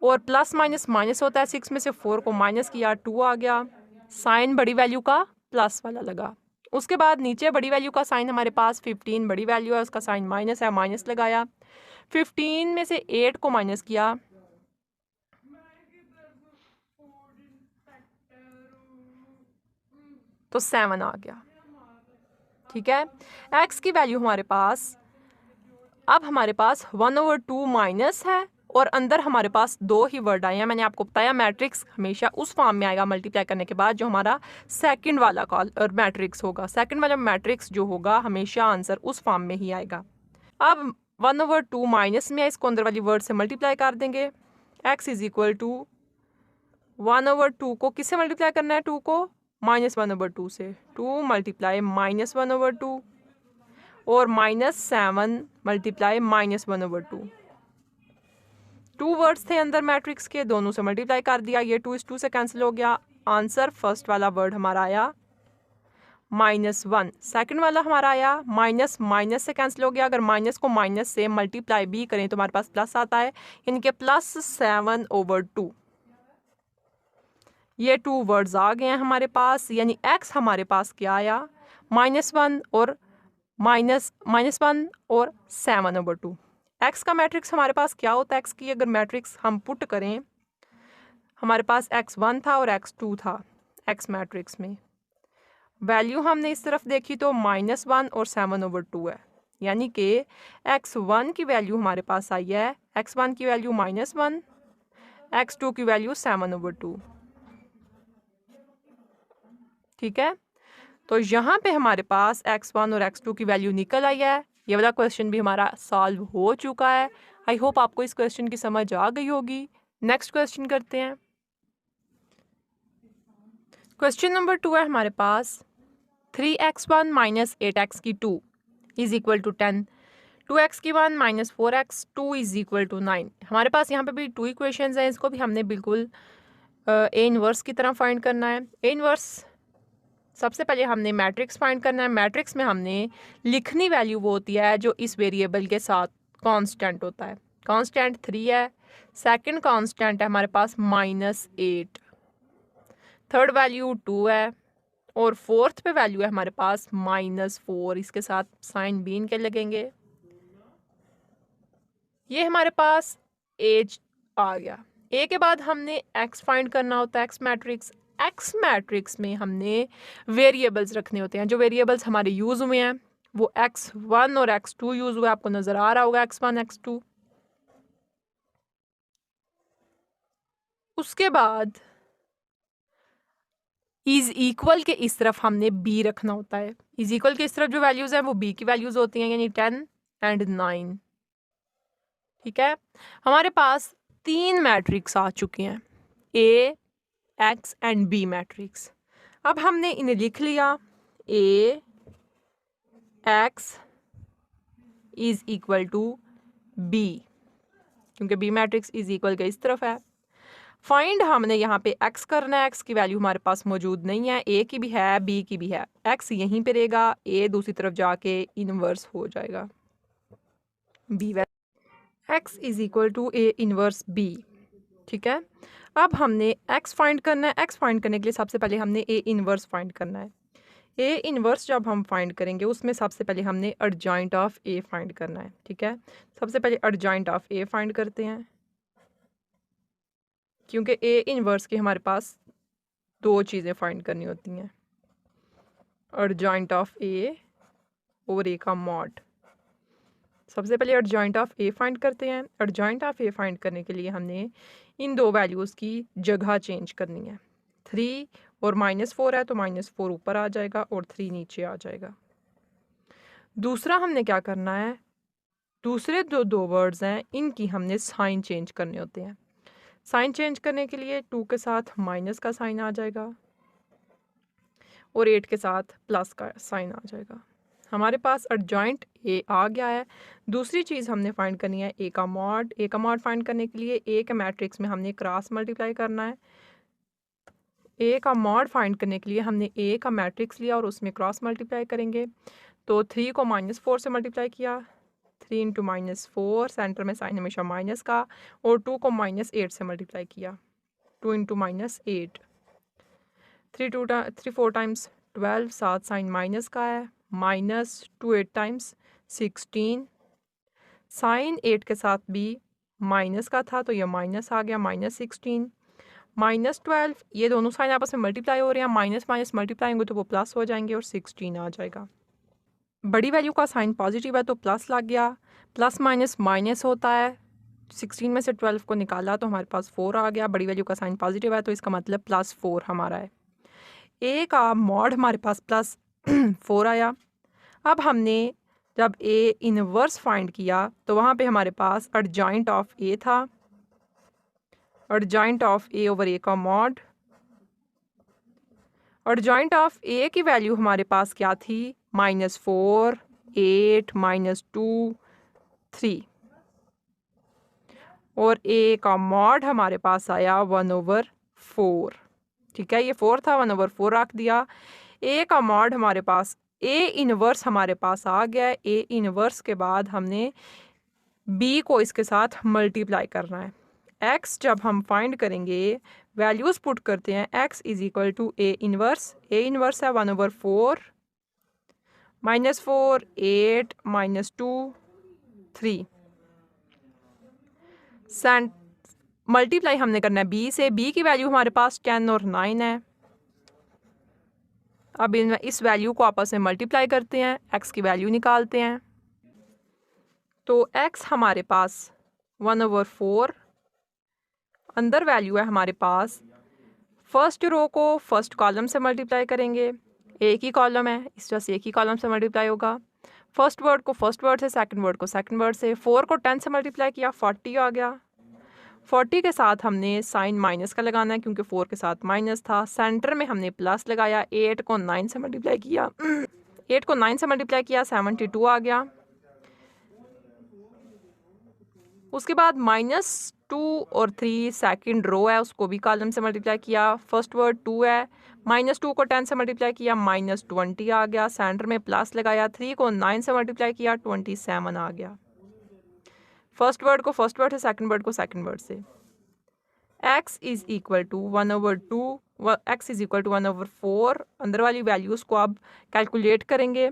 और प्लस माइनस माइनस होता है। 6 में से 4 को माइनस किया, 2 आ गया। साइन बड़ी वैल्यू का प्लस वाला लगा। उसके बाद नीचे बड़ी वैल्यू का साइन हमारे पास 15 बड़ी वैल्यू है, उसका साइन माइनस है, माइनस लगाया। 15 में से 8 को माइनस किया, तो 7 आ गया। ठीक है, x की वैल्यू हमारे पास, अब हमारे पास 1/2 माइनस है और अंदर हमारे पास 2 ही वर्ड आए हैं। मैंने आपको बताया मैट्रिक्स हमेशा उस फॉर्म में आएगा मल्टीप्लाई करने के बाद जो हमारा सेकंड वाला कॉल और मैट्रिक्स होगा। सेकंड वाला मैट्रिक्स जो होगा हमेशा आंसर उस फॉर्म में ही आएगा। अब 1/2 माइनस में है, इसको अंदर वाली वर्ड से मल्टीप्लाई कर देंगे। x इज इक्वल टू 1/2 को किससे मल्टीप्लाई करना है, 2 को -1/2 से। 2 मल्टीप्लाई -1/2 और -7 मल्टीप्लाई -1/2। 2 वर्ड्स थे अंदर मैट्रिक्स के, दोनों से मल्टीप्लाई कर दिया। ये 2 इस 2 से कैंसिल हो गया। आंसर फर्स्ट वाला वर्ड हमारा आया -1। सेकंड वाला हमारा आया माइनस, माइनस से कैंसिल हो गया। अगर माइनस को माइनस से मल्टीप्लाई भी करें तो हमारे पास प्लस आता है, यानी कि +7/2। ये 2 वर्ड्स आ गए हैं हमारे पास, यानी x हमारे पास क्या आया, -1 और -1 और 7/2। x का मैट्रिक्स हमारे पास क्या होता है, x की अगर मैट्रिक्स हम पुट करें, हमारे पास x1 था और x2 था। x मैट्रिक्स में वैल्यू हमने इस तरफ देखी तो -1 और 7/2 है, यानी कि x1 की वैल्यू हमारे पास आई है, x1 की वैल्यू -1, x2 की वैल्यू 7/2। ठीक है, तो यहाँ पे हमारे पास x1 और x2 की वैल्यू निकल आई है। ये वाला क्वेश्चन भी हमारा सॉल्व हो चुका है। आई होप आपको इस क्वेश्चन की समझ आ गई होगी। नेक्स्ट क्वेश्चन करते हैं। क्वेश्चन नंबर 2 है हमारे पास, 3x1 - 8x की 2 इज इक्वल टू 10, 2x की 1 - 4x 2 इज इक्वल टू 9। हमारे पास यहाँ पे भी 2 इक्वेशंस हैं, इसको भी हमने बिल्कुल ए इनवर्स की तरह फाइंड करना है। ए इनवर्स सबसे पहले हमने मैट्रिक्स फाइंड करना है। मैट्रिक्स में हमने लिखनी वैल्यू वो होती है जो इस वेरिएबल के साथ कांस्टेंट होता है। कांस्टेंट 3 है, सेकंड कांस्टेंट है हमारे पास -8, थर्ड वैल्यू 2 है और फोर्थ पे वैल्यू है हमारे पास -4। इसके साथ साइन बीन के लगेंगे। ये हमारे पास एज आ गया। ए के बाद हमने एक्स फाइंड करना होता है, एक्स मैट्रिक्स। एक्स मैट्रिक्स में हमने वेरिएबल्स रखने होते हैं। जो वेरिएबल्स हमारे यूज़ हुए हैं वो x1 और x2 यूज़ हुआ, आपको नज़र आ रहा होगा x1 x2। उसके बाद इज इक्वल के इस तरफ हमने b रखना होता है। इज इक्वल के इस तरफ जो वैल्यूज़ हैं वो b की वैल्यूज़ होती हैं, यानी 10 एंड 9। ठीक है, हमारे पास 3 मैट्रिक्स आ चुके हैं, a, x and b matrix. अब हमने इन्हें लिख लिया, a x is equal to b, क्योंकि b मैट्रिक्स इज इक्वल के इस तरफ है। फाइंड हमने यहाँ पे x करना है। x की वैल्यू हमारे पास मौजूद नहीं है, a की भी है b की भी है। x यहीं पे रहेगा, a दूसरी तरफ जाके इनवर्स हो जाएगा b। x is equal to a inverse b। ठीक है। अब हमने एक्स फाइंड करना है। एक्स फाइंड करने के लिए सबसे पहले हमने ए इनवर्स फाइंड करना है। ए इनवर्स जब हम फाइंड करेंगे उसमें सबसे पहले हमने एडजॉइंट ऑफ ए फाइंड करना है। ठीक है, सबसे पहले एडजॉइंट ऑफ ए फाइंड करते हैं, क्योंकि ए इनवर्स की हमारे पास दो चीज़ें फाइंड करनी होती हैं, एडजॉइंट ऑफ ए और ए का मॉड। सबसे पहले एडजॉइंट ऑफ ए फाइंड करते हैं। एडजॉइंट ऑफ ए फाइंड करने के लिए हमने इन दो वैल्यूज़ की जगह चेंज करनी है। 3 और -4 है तो -4 ऊपर आ जाएगा और 3 नीचे आ जाएगा। दूसरा हमने क्या करना है, दूसरे दो वर्ड्स हैं इनकी हमने साइन चेंज करने होते हैं। साइन चेंज करने के लिए 2 के साथ माइनस का साइन आ जाएगा और 8 के साथ प्लस का साइन आ जाएगा। हमारे पास एडजॉइंट ए आ गया है। दूसरी चीज़ हमने फाइंड करनी है ए का मॉड। ए का मॉड फाइंड करने के लिए ए के मैट्रिक्स में हमने क्रॉस मल्टीप्लाई करना है। ए का मॉड फाइंड करने के लिए हमने ए का मैट्रिक्स लिया और उसमें क्रॉस मल्टीप्लाई करेंगे। तो 3 को -4 से मल्टीप्लाई किया, 3 इंटू -4, सेंटर में साइन हमेशा माइनस का, और 2 को -8 से मल्टीप्लाई किया, 2 इंटू -8, 3 4 टाइम्स 12, साथ साइन माइनस का है, -2 8 टाइम्स 16, साइन 8 के साथ भी माइनस का था तो यह माइनस आ गया, -16, -12, ये दोनों साइन आपस में मल्टीप्लाई हो रहे हैं, माइनस माइनस मल्टीप्लाई होंगे तो वो प्लस हो जाएंगे और 16 आ जाएगा। बड़ी वैल्यू का साइन पॉजिटिव है तो प्लस लग गया, प्लस माइनस माइनस होता है, 16 में से 12 को निकाला तो हमारे पास 4 आ गया। बड़ी वैल्यू का साइन पॉजिटिव है तो इसका मतलब +4 हमारा है। ए का मॉड हमारे पास +4 आया। अब हमने जब ए इनवर्स फाइंड किया तो वहाँ पे हमारे पास एडजॉइंट ऑफ ए था, adjoint of A over A का मॉड। एडजॉइंट ऑफ ए की वैल्यू हमारे पास क्या थी, -4, 8, -2, 3, और ए का मॉड हमारे पास आया 1/4। ठीक है, ये 4 था, 1/4 रख दिया। ए का मॉड हमारे पास, ए इनवर्स हमारे पास आ गया। ए इनवर्स के बाद हमने बी को इसके साथ मल्टीप्लाई करना है। एक्स जब हम फाइंड करेंगे, वैल्यूज़ पुट करते हैं, X is equal to A inverse. A inverse है 1/4, -4, 8, -2, 3, सेंट मल्टीप्लाई हमने करना है बी से। बी की वैल्यू हमारे पास 10 और 9 है। अब इस वैल्यू को आपस में मल्टीप्लाई करते हैं, एक्स की वैल्यू निकालते हैं। तो एक्स हमारे पास 1/4, अंदर वैल्यू है हमारे पास, फर्स्ट रो को फर्स्ट कॉलम से मल्टीप्लाई करेंगे, एक ही कॉलम है इस वजह से एक ही कॉलम से मल्टीप्लाई होगा। फर्स्ट वर्ड को फर्स्ट वर्ड से, सेकंड वर्ड को सेकंड वर्ड से। 4 को 10 से मल्टीप्लाई किया, 40 आ गया। 40 के साथ हमने साइन माइनस का लगाना है क्योंकि 4 के साथ माइनस था। सेंटर में हमने प्लस लगाया। 8 को 9 से मल्टीप्लाई किया 8 को 9 से मल्टीप्लाई किया, 72 आ गया। उसके बाद -2 और 3 सेकंड रो है, उसको भी कॉलम से मल्टीप्लाई किया। फर्स्ट वर्ड 2 है, -2 को 10 से मल्टीप्लाई किया, -20 आ गया। सेंटर में प्लस लगाया। 3 को 9 से मल्टीप्लाई किया, 27 आ गया। फर्स्ट वर्ड को फर्स्ट वर्ड से, सेकंड वर्ड को सेकंड वर्ड से। x is equal to 1/2, x is equal to 1/4। अंदर वाली वैल्यूज़ को अब कैलकुलेट करेंगे।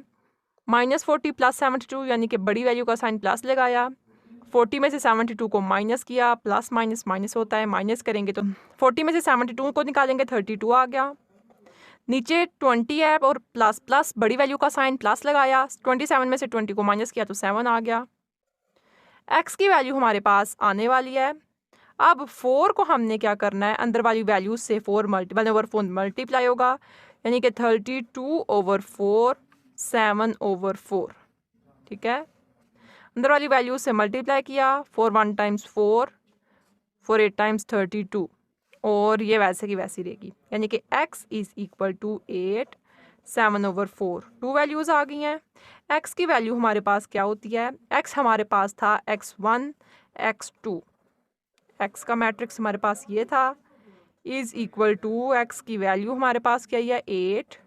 -40 + 72 यानी कि बड़ी वैल्यू का साइन प्लस लगाया। 40 में से 72 को माइनस किया, प्लस माइनस माइनस होता है, माइनस करेंगे तो 40 में से 72 को निकालेंगे, 32 आ गया। नीचे 20 है और प्लस प्लस बड़ी वैल्यू का साइन प्लस लगाया। 27 में से 20 को माइनस किया तो 7 आ गया। x की वैल्यू हमारे पास आने वाली है। अब 4 को हमने क्या करना है, अंदर वाली वैल्यू से 4 मल्टीप्लाई होगा, यानी कि 32/4, 7/4। ठीक है, अंदर वाली वैल्यू से मल्टीप्लाई किया। 4 1 टाइम्स 4, 4 8 टाइम्स 32, और ये वैसे की वैसी रहेगी, यानी कि x is equal to 8, 7/4। 2 values आ गई हैं। x की वैल्यू हमारे पास क्या होती है, x हमारे पास था x1, x2। x का मैट्रिक्स हमारे पास ये था, इज इक्वल टू x की वैल्यू हमारे पास क्या है, 8,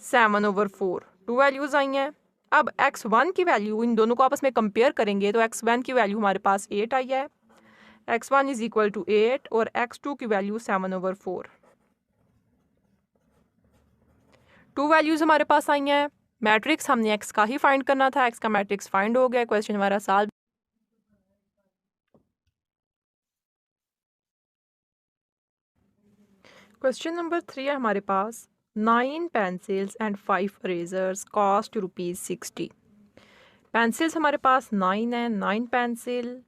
7/4। 2 वैल्यूज़ आई हैं। अब x1 की वैल्यू, इन दोनों को आपस में कंपेयर करेंगे तो x1 की वैल्यू हमारे पास 8 आई है, x1 इज इक्वल टू 8 और x2 की वैल्यू 7/4। 2 वैल्यूज हमारे पास आई हैं। मैट्रिक्स हमने x का ही फाइंड करना था, x का मैट्रिक्स फाइंड हो गया। क्वेश्चन हमारा सॉल्व। क्वेश्चन नंबर 3 है हमारे पास। 9 pencils and 5 erasers cost ₹60। Pencils हमारे पास 9 है, 9 पेंसिल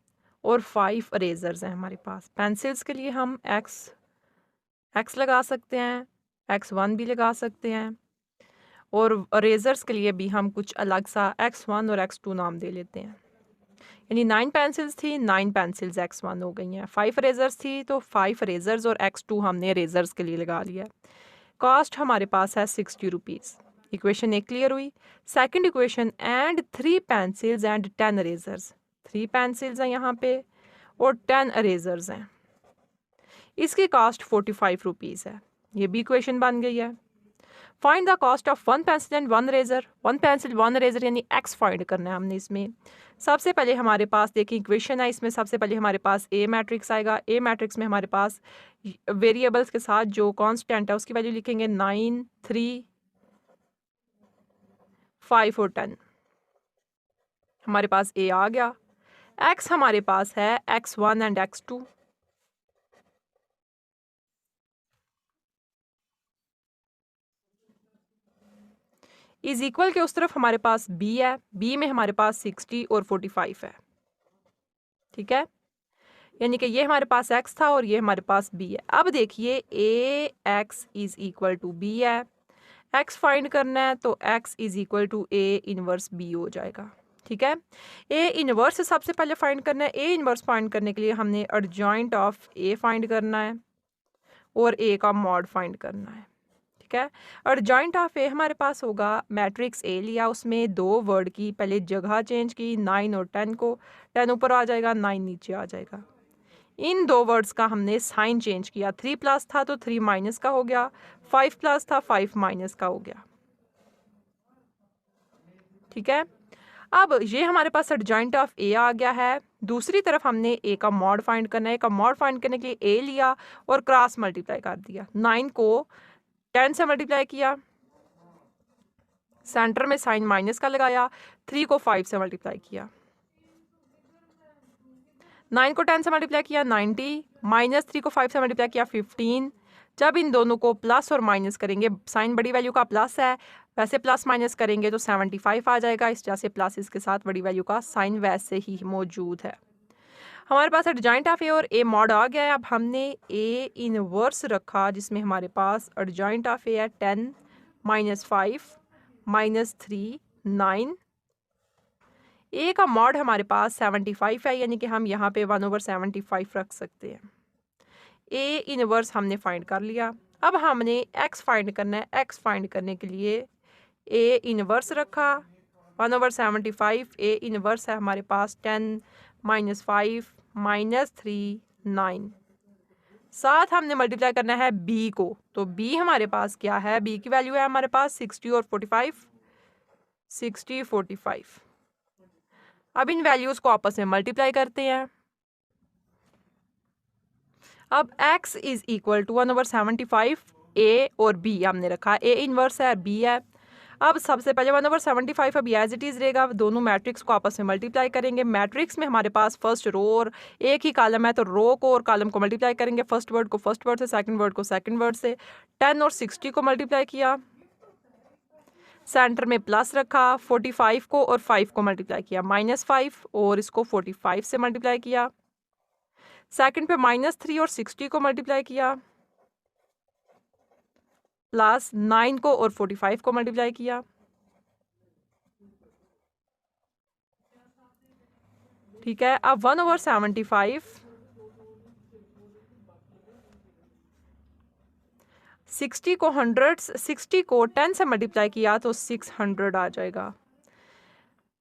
और 5 इरेजर्स हैं हमारे पास। पेंसिल्स के लिए हम x लगा सकते हैं, x1 भी लगा सकते हैं, और इरेजर्स के लिए भी हम कुछ अलग सा x1 और x2 नाम दे लेते हैं। यानी 9 पेंसिल्स थी, 9 पेंसिल्स x1 हो गई हैं। 5 इरेजर्स थी तो 5 इरेजर्स और x2 हमने इरेजर्स के लिए लगा लिया। कॉस्ट हमारे पास है ₹60। इक्वेशन एक क्लियर हुई। Second equation, and 3 pencils and 10 erasers. 3 pencils हैं यहाँ पे और 10 इरेजर्स हैं। इसकी कॉस्ट ₹45 है। ये भी इक्वेशन बन गई है। Find the cost of 1 pencil and 1 eraser. 1 pencil 1 eraser यानी x फाइंड करना है हमने इसमें। सबसे पहले हमारे पास देखिए इक्वेशन है, इसमें सबसे पहले हमारे पास ए मैट्रिक्स आएगा। ए मैट्रिक्स में हमारे पास वेरिएबल्स के साथ जो कांस्टेंट है उसकी वैल्यू लिखेंगे 9, 3, 5 और 10। हमारे पास ए आ गया। x हमारे पास है x1 and x2। Is equal के उस तरफ हमारे पास b है। b में हमारे पास 60 और 45 है। ठीक है, यानी कि ये हमारे पास x था और ये हमारे पास b है। अब देखिए ax is equal to b है। x फाइंड करना है तो x is equal to a inverse b हो जाएगा। ठीक है, a इनवर्स सबसे पहले फाइंड करना है। a इनवर्स फाइंड करने के लिए हमने एडजॉइंट ऑफ a फाइंड करना है और a का मॉड फाइंड करना है। ठीक है, एडजॉइंट ऑफ ए हमारे पास होगा, मैट्रिक्स ए लिया, उसमें 2 वर्ड की पहले जगह चेंज की, 9 और 10 को। 10 ऊपर आ जाएगा, 9 नीचे आ जाएगा। इन 2 वर्ड्स का हमने साइन चेंज किया। 3 प्लस था तो 3 माइनस का हो गया, 5 प्लस था 5 माइनस का हो गया। ठीक है, अब ये हमारे पास एडजॉइंट ऑफ ए आ गया है। दूसरी तरफ हमने ए का मॉड फाइंड करना है। ए का मॉड फाइंड करने के लिए ए लिया और क्रॉस मल्टीप्लाई कर दिया। 9 को 10 से मल्टीप्लाई किया, सेंटर में साइन माइनस का लगाया, 3 को 5 से मल्टीप्लाई किया। 9 को 10 से मल्टीप्लाई किया 90, माइनस 3 को 5 से मल्टीप्लाई किया 15। जब इन दोनों को प्लस और माइनस करेंगे, साइन बड़ी वैल्यू का प्लस है, वैसे प्लस माइनस करेंगे तो 75 आ जाएगा। इस तरह से प्लस इसके साथ बड़ी वैल्यू का साइन वैसे ही मौजूद है। हमारे पास एडजॉइंट ऑफ ए और ए मॉड आ गया है। अब हमने ए इनवर्स रखा जिसमें हमारे पास एडजॉइंट ऑफ ए है 10 माइनस 5 माइनस 3 9। ए का मॉड हमारे पास 75 है, यानी कि हम यहाँ पे 1/75 रख सकते हैं। ए इनवर्स हमने फाइंड कर लिया। अब हमने एक्स फाइंड करना है। एक्स फाइंड करने के लिए ए इनवर्स रखा 1/75। ए इनवर्स है हमारे पास 10 माइनस 5 माइनस 3 9। साथ हमने मल्टीप्लाई करना है बी को, तो बी हमारे पास क्या है, बी की वैल्यू है हमारे पास 60 और 45, 60 45। अब इन वैल्यूज को आपस में मल्टीप्लाई करते हैं। अब x इज इक्वल टू 1/75। ए और बी हमने रखा, ए इनवर्स है, बी है। अब सबसे पहले 1/75 अब एज इट इज़ रहेगा। दोनों मैट्रिक्स को आपस में मल्टीप्लाई करेंगे। मैट्रिक्स में हमारे पास फर्स्ट रो और एक ही कॉलम है, तो रो को और कॉलम को मल्टीप्लाई करेंगे। फर्स्ट वर्ड को फर्स्ट वर्ड से, सेकंड वर्ड को सेकंड वर्ड से। 10 और 60 को मल्टीप्लाई किया, सेंटर में प्लस रखा। 45 को और 5 को मल्टीप्लाई किया, -5 और इसको 45 से मल्टीप्लाई किया। सेकंड पे -3 और 60 को मल्टीप्लाई किया, प्लस 9 को और 45 को मल्टीप्लाई किया। ठीक है, अब 1/75 60 को 10 से मल्टीप्लाई किया तो 600 आ जाएगा।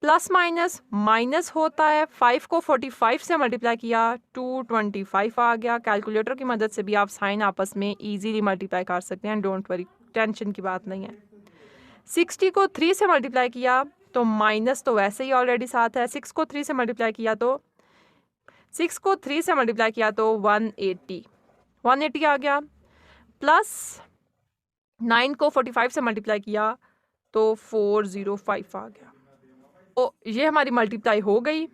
प्लस माइनस माइनस होता है, 5 को 45 से मल्टीप्लाई किया 225 आ गया। कैलकुलेटर की मदद से भी आप साइन आपस में इजीली मल्टीप्लाई कर सकते हैं, डोंट वरी, टेंशन की बात नहीं है। 60 को 3 से मल्टीप्लाई किया तो माइनस तो वैसे ही ऑलरेडी साथ है, 6 को 3 से मल्टीप्लाई किया तो 6 को 3 से मल्टीप्लाई किया तो 180 आ गया, प्लस 9 को 45 से मल्टीप्लाई किया तो 405 आ गया। तो ये हमारी मल्टीप्लाई हो गई।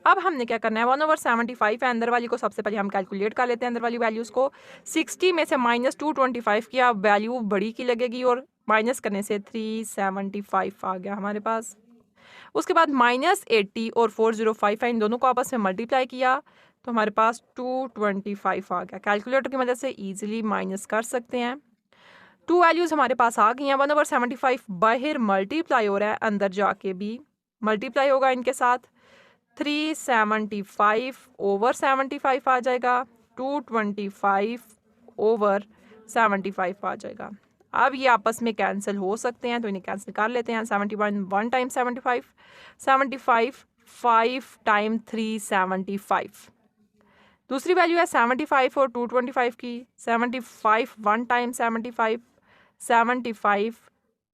अब हमने क्या करना है, 1/75 है, अंदर वाली को सबसे पहले हम कैलकुलेट कर लेते हैं, अंदर वाली वैल्यूज़ को। 60 में से -225 किया, वैल्यू बड़ी की लगेगी और माइनस करने से 375 आ गया हमारे पास। उसके बाद -80 और 405 है, इन दोनों को आपस में मल्टीप्लाई किया तो हमारे पास 225 आ गया। कैलकुलेटर की मदद से ईजिली माइनस कर सकते हैं। 2 वैल्यूज़ हमारे पास आ गई हैं। 1/75 बाहर मल्टीप्लाई हो रहा है, अंदर जाके भी मल्टीप्लाई होगा इनके साथ। 375/75 आ जाएगा, 225/75 आ जाएगा। अब ये आपस में कैंसिल हो सकते हैं तो इन्हें कैंसिल कर लेते हैं। 71 1 टाइम 75, 75 5 टाइम 375। दूसरी वैल्यू है 75 और 225 की। 75 1 टाइम 75, 75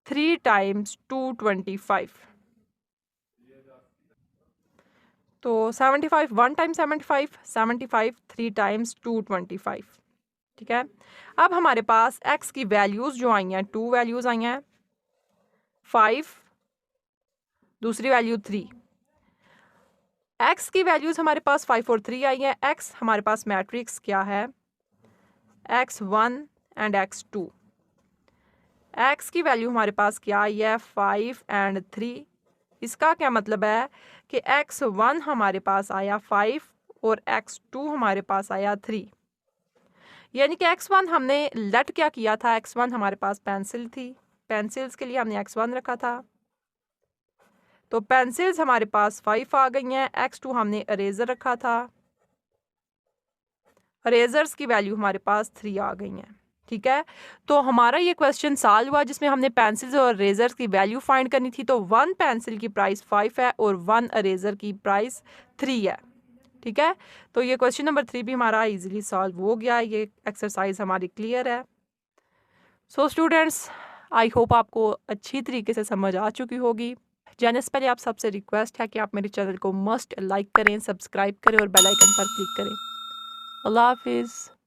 3 टाइम्स 225। तो 75 1 टाइम 75, 75 3 टाइम्स 225। ठीक है। अब हमारे पास x की वैल्यूज़ जो आई हैं, 2 वैल्यूज़ आई हैं, 5, दूसरी वैल्यू 3। x की वैल्यूज़ हमारे पास 5 और 3 आई हैं। x हमारे पास मैट्रिक्स क्या है, x1 एंड x2। x की वैल्यू हमारे पास क्या आई है, 5 एंड 3। इसका क्या मतलब है कि x1 हमारे पास आया 5 और x2 हमारे पास आया 3। यानी कि x1 हमने लेट क्या किया था, x1 हमारे पास पेंसिल थी, पेंसिल्स के लिए हमने x1 रखा था, तो पेंसिल्स हमारे पास 5 आ गई हैं। x2 हमने इरेजर रखा था, इरेजर्स की वैल्यू हमारे पास 3 आ गई हैं। ठीक है। तो हमारा ये क्वेश्चन सॉल्व हुआ जिसमें हमने पेंसिल्स और इरेजर्स की वैल्यू फाइंड करनी थी। तो 1 पेंसिल की प्राइस 5 है और 1 इरेजर की प्राइस 3 है। ठीक है। तो ये क्वेश्चन नंबर 3 भी हमारा इजीली सॉल्व हो गया। ये एक्सरसाइज हमारी क्लियर है। सो स्टूडेंट्स, आई होप आपको अच्छी तरीके से समझ आ चुकी होगी। जाने से पहले आप सबसे रिक्वेस्ट है कि आप मेरे चैनल को मस्ट लाइक करें, सब्सक्राइब करें और बेल आइकन पर क्लिक करें। अल्लाह हाफिज़।